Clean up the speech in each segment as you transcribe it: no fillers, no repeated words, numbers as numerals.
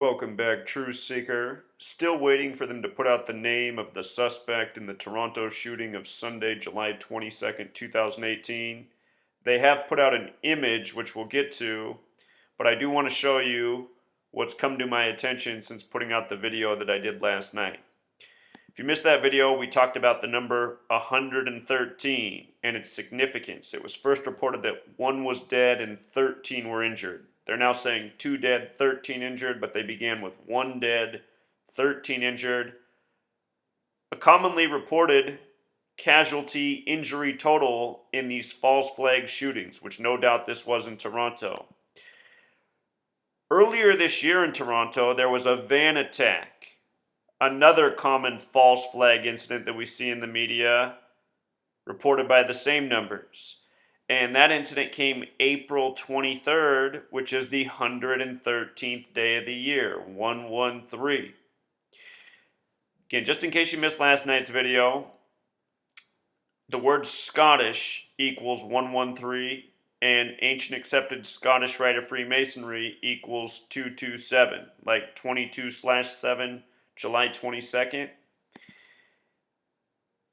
Welcome back, Truth Seeker. Still waiting for them to put out the name of the suspect in the Toronto shooting of Sunday, July 22nd, 2018. They have put out an image, which we'll get to, but I do want to show you what's come to my attention since putting out the video that I did last night. If you missed that video, we talked about the number 113 and its significance. It was first reported that 1 was dead and 13 were injured. They're now saying 2 dead, 13 injured, but they began with 1 dead, 13 injured. A commonly reported casualty injury total in these false flag shootings, which no doubt this was in Toronto. Earlier this year in Toronto, there was a van attack. Another common false flag incident that we see in the media, reported by the same numbers. And that incident came April 23rd, which is the 113th day of the year, 113. Again, just in case you missed last night's video, the word Scottish equals 113, and ancient accepted Scottish rite of Freemasonry equals 227, like 22/7, July 22nd.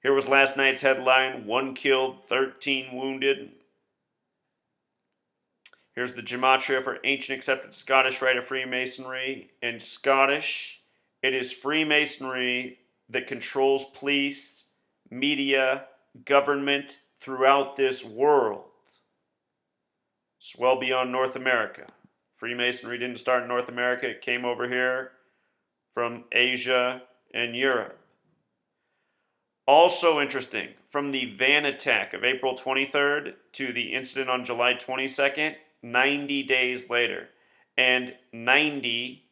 Here was last night's headline, 1 killed, 13 wounded. Here's the Gematria for ancient accepted Scottish rite of Freemasonry. In Scottish, it is Freemasonry that controls police, media, government throughout this world. It's well beyond North America. Freemasonry didn't start in North America. It came over here from Asia and Europe. Also interesting, from the van attack of April 23rd to the incident on July 22nd, 90 days later. And 90,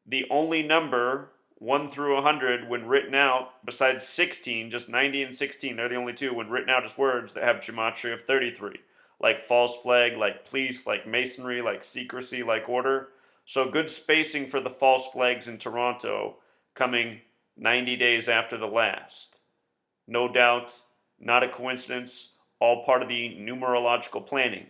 the only number 1 through 100 when written out, besides 16, just 90 and 16, they're the only two when written out as words that have gematria of 33. Like false flag, like police, like masonry, like secrecy, like order. So good spacing for the false flags in Toronto, coming 90 days after the last. No doubt, not a coincidence, all part of the numerological planning.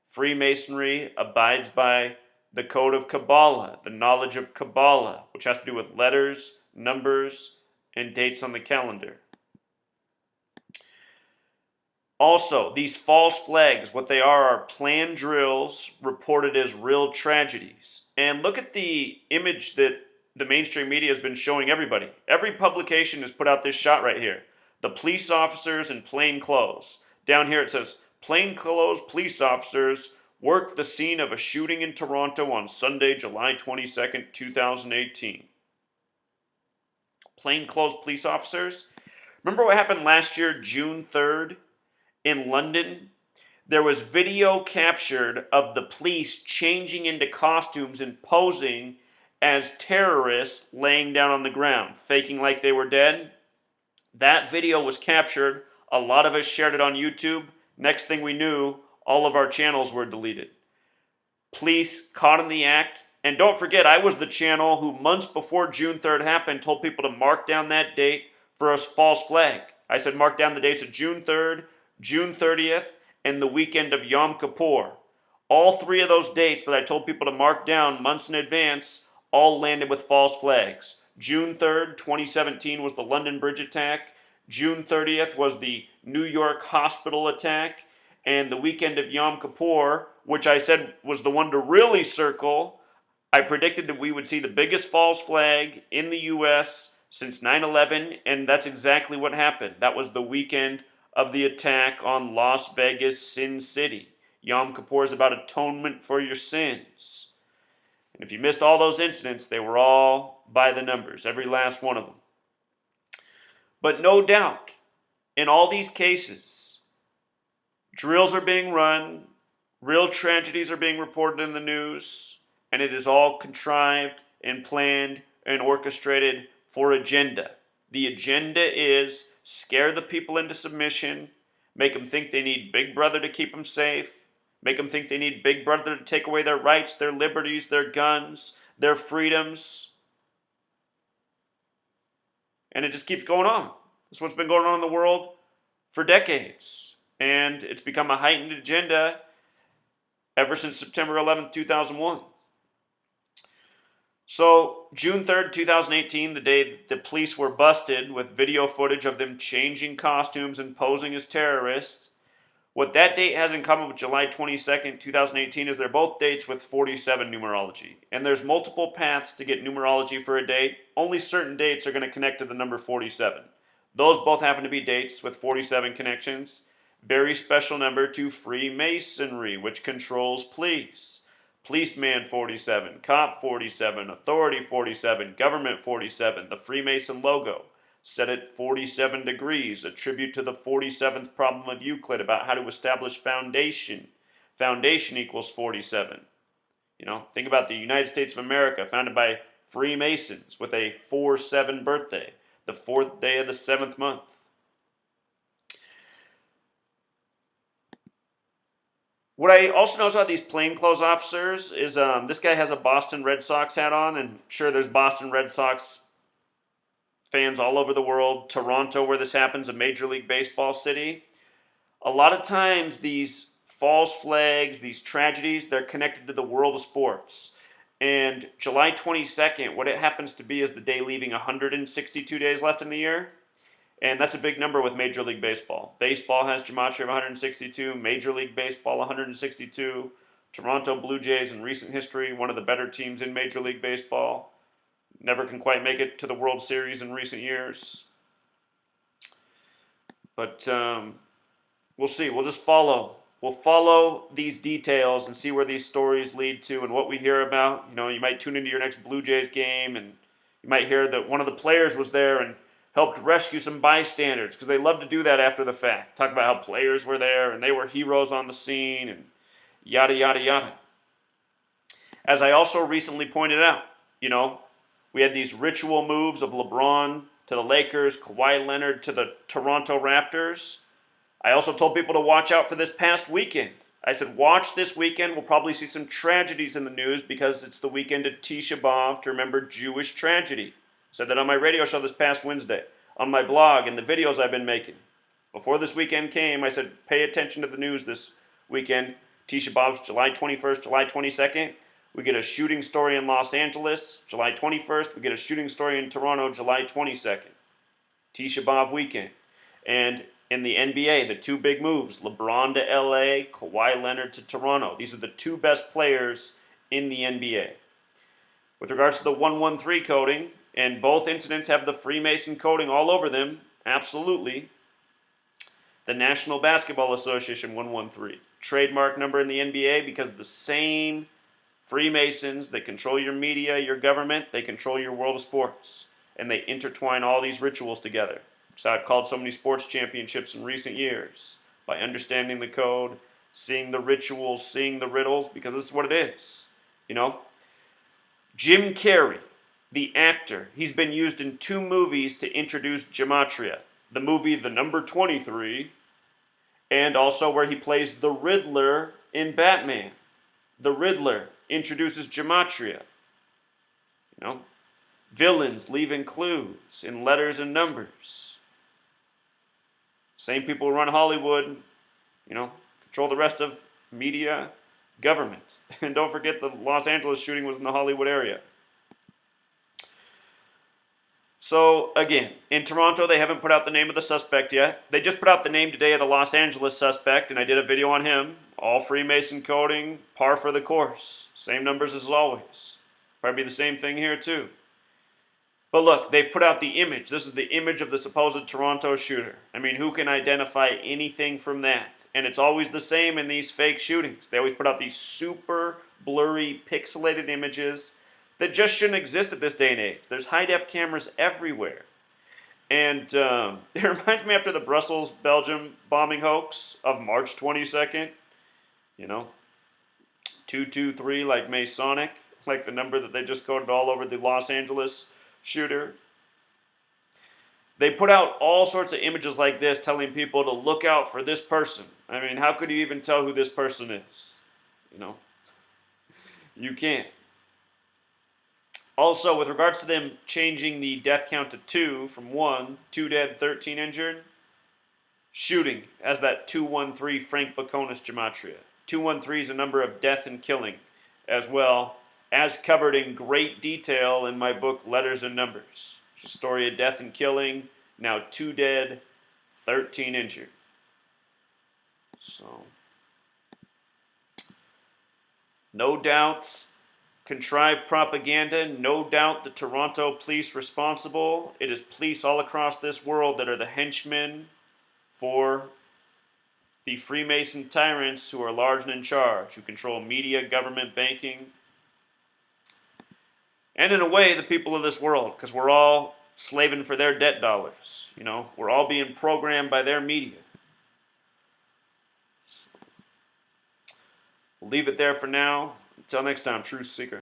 Freemasonry abides by the code of Kabbalah, the knowledge of Kabbalah, which has to do with letters, numbers, and dates on the calendar. Also, these false flags, what they are planned drills reported as real tragedies. And look at the image that the mainstream media has been showing everybody. Every publication has put out this shot right here. The police officers in plain clothes. Down here it says, plainclothes police officers worked the scene of a shooting in Toronto on Sunday, July 22nd, 2018. Plainclothes police officers? Remember what happened last year, June 3rd? In London, there was video captured of the police changing into costumes and posing as terrorists laying down on the ground, faking like they were dead. That video was captured. A lot of us shared it on YouTube. Next thing we knew, all of our channels were deleted. Police caught in the act. And don't forget, I was the channel who months before June 3rd happened told people to mark down that date for a false flag. I said mark down the dates of June 3rd, June 30th, and the weekend of Yom Kippur. All 3 of those dates that I told people to mark down months in advance all landed with false flags. June 3rd, 2017 was the London Bridge attack. June 30th was the New York hospital attack. And the weekend of Yom Kippur, which I said was the one to really circle, I predicted that we would see the biggest false flag in the U.S. since 9/11, and that's exactly what happened. That was the weekend of the attack on Las Vegas, Sin City. Yom Kippur is about atonement for your sins. And if you missed all those incidents, they were all by the numbers, every last one of them. But no doubt, in all these cases, drills are being run, real tragedies are being reported in the news, and it is all contrived and planned and orchestrated for agenda. The agenda is scare the people into submission, make them think they need Big Brother to keep them safe, make them think they need Big Brother to take away their rights, their liberties, their guns, their freedoms. And it just keeps going on. This is what's been going on in the world for decades. And it's become a heightened agenda ever since September 11th, 2001. So, June 3rd, 2018, the day the police were busted with video footage of them changing costumes and posing as terrorists. What that date has in common with July 22nd, 2018 is they're both dates with 47 numerology. And there's multiple paths to get numerology for a date. Only certain dates are going to connect to the number 47. Those both happen to be dates with 47 connections. Very special number to Freemasonry, which controls police. Policeman 47, Cop 47, Authority 47, Government 47, the Freemason logo, set at 47 degrees, a tribute to the 47th problem of Euclid about how to establish foundation. Foundation equals 47. Think about the United States of America, founded by Freemasons with a 4-7 birthday, the 4th day of the 7th month. What I also notice about these plainclothes officers is this guy has a Boston Red Sox hat on, and sure, there's Boston Red Sox fans all over the world. Toronto, where this happens, a Major League Baseball city. A lot of times, these false flags, these tragedies, they're connected to the world of sports. And July 22nd, what it happens to be is the day leaving 162 days left in the year. And that's a big number with Major League Baseball. Baseball has Gematria of 162, Major League Baseball 162. Toronto Blue Jays in recent history, one of the better teams in Major League Baseball. Never can quite make it to the World Series in recent years. But we'll see. We'll just follow. We'll follow these details and see where these stories lead to and what we hear about. You might tune into your next Blue Jays game and you might hear that one of the players was there and helped rescue some bystanders, because they love to do that after the fact. Talk about how players were there and they were heroes on the scene and yada, yada, yada. As I also recently pointed out, we had these ritual moves of LeBron to the Lakers, Kawhi Leonard to the Toronto Raptors. I also told people to watch out for this past weekend. I said, watch this weekend. We'll probably see some tragedies in the news because it's the weekend of Tisha B'Av to remember Jewish tragedy. Said that on my radio show this past Wednesday, on my blog, and the videos I've been making. Before this weekend came, I said, pay attention to the news this weekend. Tisha B'Av's July 21st, July 22nd. We get a shooting story in Los Angeles, July 21st. We get a shooting story in Toronto, July 22nd. Tisha B'Av weekend. And in the NBA, the two big moves, LeBron to LA, Kawhi Leonard to Toronto. These are the two best players in the NBA. With regards to the 113 coding, and both incidents have the Freemason coding all over them, absolutely. The National Basketball Association 113. Trademark number in the NBA because the same Freemasons that control your media, your government, they control your world of sports. And they intertwine all these rituals together. So I've called so many sports championships in recent years. By understanding the code, seeing the rituals, seeing the riddles, because this is what it is. Jim Carrey, the actor, he's been used in 2 movies to introduce Gematria. The movie The Number 23, and also where he plays the Riddler in Batman. The Riddler introduces Gematria. Villains leaving clues in letters and numbers. Same people who run Hollywood, control the rest of media, government. And don't forget the Los Angeles shooting was in the Hollywood area. So, again, in Toronto, they haven't put out the name of the suspect yet. They just put out the name today of the Los Angeles suspect, and I did a video on him. All Freemason coding, par for the course. Same numbers as always. Probably the same thing here, too. But look, they've put out the image. This is the image of the supposed Toronto shooter. I mean, who can identify anything from that? And it's always the same in these fake shootings. They always put out these super blurry, pixelated images that just shouldn't exist at this day and age. There's high-def cameras everywhere. And it reminds me after the Brussels, Belgium bombing hoax of March 22nd. 223 like Masonic, like the number that they just coded all over the Los Angeles shooter. They put out all sorts of images like this telling people to look out for this person. I mean, how could you even tell who this person is? You can't. Also, with regards to them changing the death count to 2 from 1, 2 dead, 13 injured, shooting as that 213 Frank Baconis Gematria. 213 is a number of death and killing as well as covered in great detail in my book, Letters and Numbers. It's a story of death and killing, now 2 dead, 13 injured. So, no doubt, contrived propaganda, no doubt the Toronto police responsible. It is police all across this world that are the henchmen for the Freemason tyrants who are large and in charge, who control media, government, banking, and in a way, the people of this world, because we're all slaving for their debt dollars. You know, we're all being programmed by their media. We'll leave it there for now. Until next time, Truth Seeker.